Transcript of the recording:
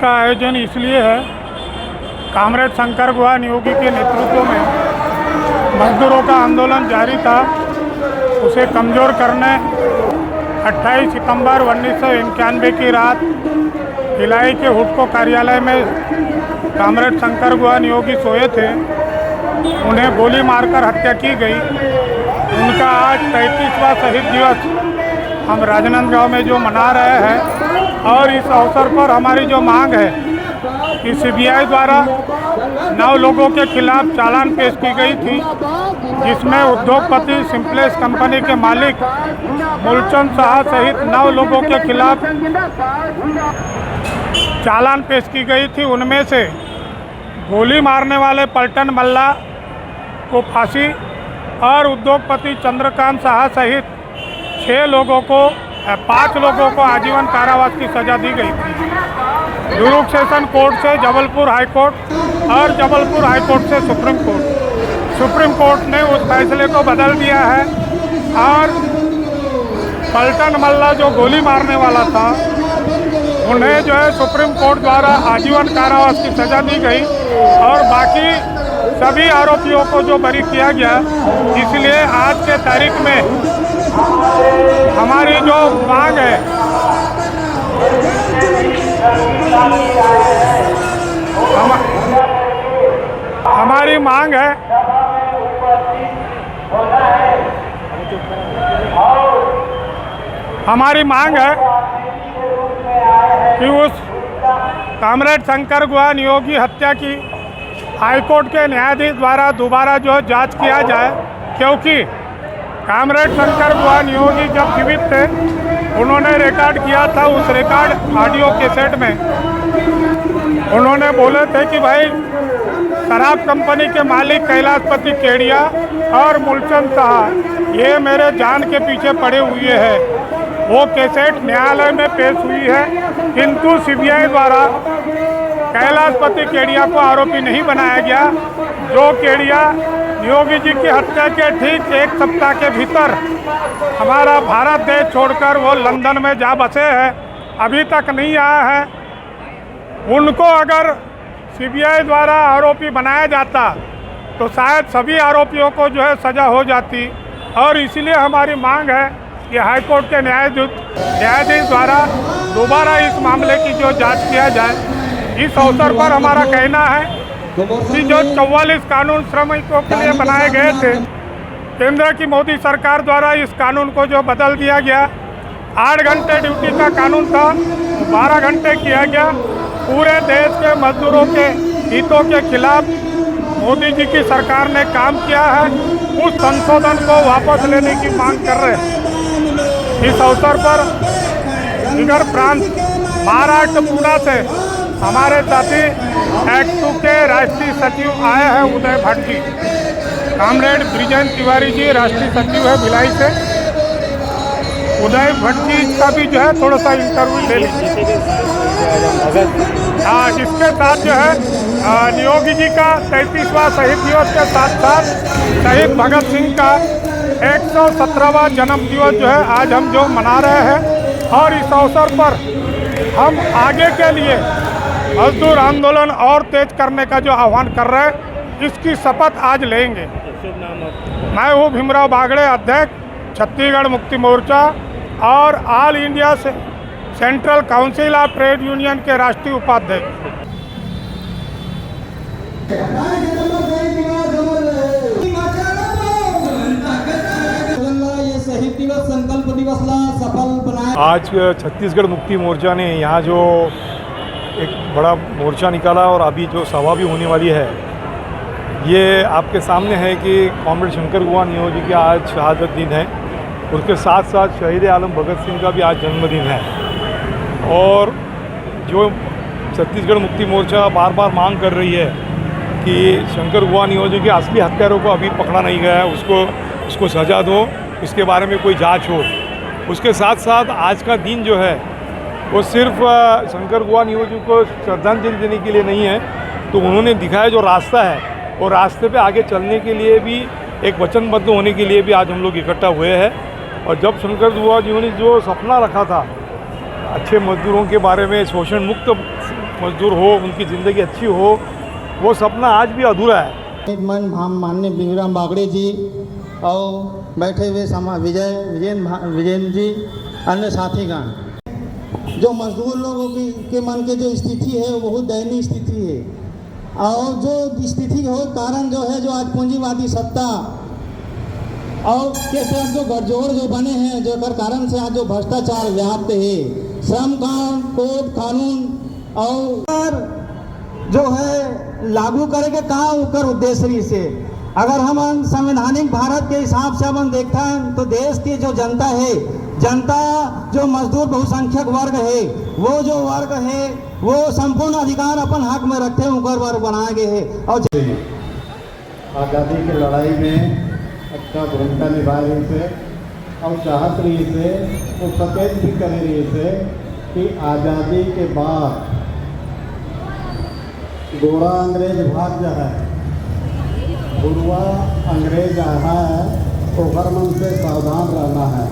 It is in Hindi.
का आयोजन इसलिए है, कामरेड शंकर गुहा नियोगी के नेतृत्व में मजदूरों का आंदोलन जारी था। उसे कमज़ोर करने 28 सितंबर 1991 की रात भिलाई के हुडको कार्यालय में कामरेड शंकर गुहा नियोगी सोए थे। उन्हें गोली मारकर हत्या की गई। उनका आज 33वां शहीद दिवस हम राजनांदगांव में जो मना रहे हैं, और इस अवसर पर हमारी जो मांग है कि सीबीआई द्वारा 9 लोगों के खिलाफ चालान पेश की गई थी, जिसमें उद्योगपति सिंप्लेक्स कंपनी के मालिक मूलचंद शाह सहित 9 लोगों के खिलाफ चालान पेश की गई थी। उनमें से गोली मारने वाले पलटन मल्ला को फांसी और उद्योगपति चंद्रकांत शाह सहित 5 लोगों को आजीवन कारावास की सजा दी गई थी। दुर्ग सेशन कोर्ट से जबलपुर हाई कोर्ट और जबलपुर हाई कोर्ट से सुप्रीम कोर्ट ने उस फैसले को बदल दिया है, और पलटन मल्ला जो गोली मारने वाला था उन्हें जो है सुप्रीम कोर्ट द्वारा आजीवन कारावास की सजा दी गई, और बाकी सभी आरोपियों को जो बरी किया गया। इसलिए आज के तारीख में हमारी जो मांग है, हमारी मांग है कि उस कामरेड शंकर गुहा नियोगी हत्या की हाईकोर्ट के न्यायाधीश द्वारा दोबारा जो जांच किया जाए, क्योंकि कामरेड शंकर गुहा नियोगी जब जीवित थे उन्होंने रिकॉर्ड किया था। उस रिकॉर्ड ऑडियो कैसेट में उन्होंने बोले थे कि भाई शराब कंपनी के मालिक कैलाशपति केडिया और मूलचंद शाह ये मेरे जान के पीछे पड़े हुए हैं। वो कैसेट न्यायालय में पेश हुई है, किंतु सीबीआई द्वारा कैलाशपति केडिया को आरोपी नहीं बनाया गया। जो केडिया नियोगी जी की हत्या के ठीक 1 सप्ताह के भीतर हमारा भारत देश छोड़कर वो लंदन में जा बसे हैं, अभी तक नहीं आया है। उनको अगर सीबीआई द्वारा आरोपी बनाया जाता तो शायद सभी आरोपियों को जो है सज़ा हो जाती, और इसीलिए हमारी मांग है कि हाईकोर्ट के न्यायाधीश द्वारा दोबारा इस मामले की जो जांच किया जाए। इस अवसर पर हमारा कहना है कि जो 44 कानून श्रमिकों के लिए बनाए गए थे, केंद्र की मोदी सरकार द्वारा इस कानून को जो बदल दिया गया। 8 घंटे ड्यूटी का कानून था, 12 घंटे किया गया। पूरे देश के मजदूरों के हितों के खिलाफ मोदी जी की सरकार ने काम किया है। उस संशोधन को वापस लेने की मांग कर रहे हैं। इस अवसर पर इधर प्रांत महाराष्ट्र पूना से हमारे साथी एक्ट 2 के राष्ट्रीय सचिव आए हैं उदय भट्ट जी। कामरेड ब्रिजेन तिवारी जी राष्ट्रीय सचिव है भिलाई से। उदय भट्ट जी का भी जो है थोड़ा सा इंटरव्यू ले लीजिए। हाँ, इसके साथ जो है नियोगी जी का 33वां शहीद दिवस के साथ साथ शहीद भगत सिंह का 117वां जन्म दिवस जो है आज हम जो मना रहे हैं, और इस अवसर पर हम आगे के लिए मजदूर आंदोलन और तेज करने का जो आह्वान कर रहे हैं, इसकी शपथ आज लेंगे। मैं हूँ भीमराव बागड़े, अध्यक्ष छत्तीसगढ़ मुक्ति मोर्चा और ऑल इंडिया से central council of trade union के राष्ट्रीय उपाध्यक्ष। आज छत्तीसगढ़ मुक्ति मोर्चा ने यहाँ जो एक बड़ा मोर्चा निकाला और अभी जो सभा भी होने वाली है, ये आपके सामने है कि कामरेड शंकर गुहा नियोगी का आज शहादत दिन है। उसके साथ साथ शहीद आलम भगत सिंह का भी आज जन्मदिन है। और जो छत्तीसगढ़ मुक्ति मोर्चा बार बार मांग कर रही है कि शंकर गुहा नियोगी के असली हत्यारों को अभी पकड़ा नहीं गया है, उसको सज़ा दो, इसके बारे में कोई जांच हो। उसके साथ साथ आज का दिन जो है वो सिर्फ शंकर गुहा नियोगी को श्रद्धांजलि देने के लिए नहीं है, तो उन्होंने दिखाया जो रास्ता है, वो रास्ते पे आगे चलने के लिए भी एक वचनबद्ध होने के लिए भी आज हम लोग इकट्ठा हुए हैं। और जब शंकर गुहा जी ने जो सपना रखा था अच्छे मजदूरों के बारे में, शोषण मुक्त मजदूर हो, उनकी ज़िंदगी अच्छी हो, वो सपना आज भी अधूरा है। मन हम माननीय बिंगराम बागड़े जी और बैठे हुए विजयन जी अन्य साथीगण, जो मजदूर लोगों के मन के जो स्थिति है वो बहुत दयनीय स्थिति है। और जो स्थिति हो कारण जो है, जो आज पूंजीवादी सत्ता और के साथ जो गठजोड़ जो बने हैं, जो कर कारण से आज जो भ्रष्टाचार व्याप्त है, श्रम कोड कानून और जो है लागू करेंगे कहाँ उकर उद्देश्य से। अगर हम संवैधानिक भारत के हिसाब से हम देखते हैं तो देश की जो जनता है, जनता जो मजदूर बहुसंख्यक वर्ग है, वो जो वर्ग है वो संपूर्ण अधिकार अपन हक में रखते हैं, उकर वर्ग बनाए गए हैं। और आज़ादी की लड़ाई में अच्छा भूमिका निभा रही से और चाहत रही से तो सचेत भी कर रही से कि आज़ादी के बाद गोरा अंग्रेज भाग जा है, बुरवा अंग्रेज आया है, तो हर मन से सावधान रहना है।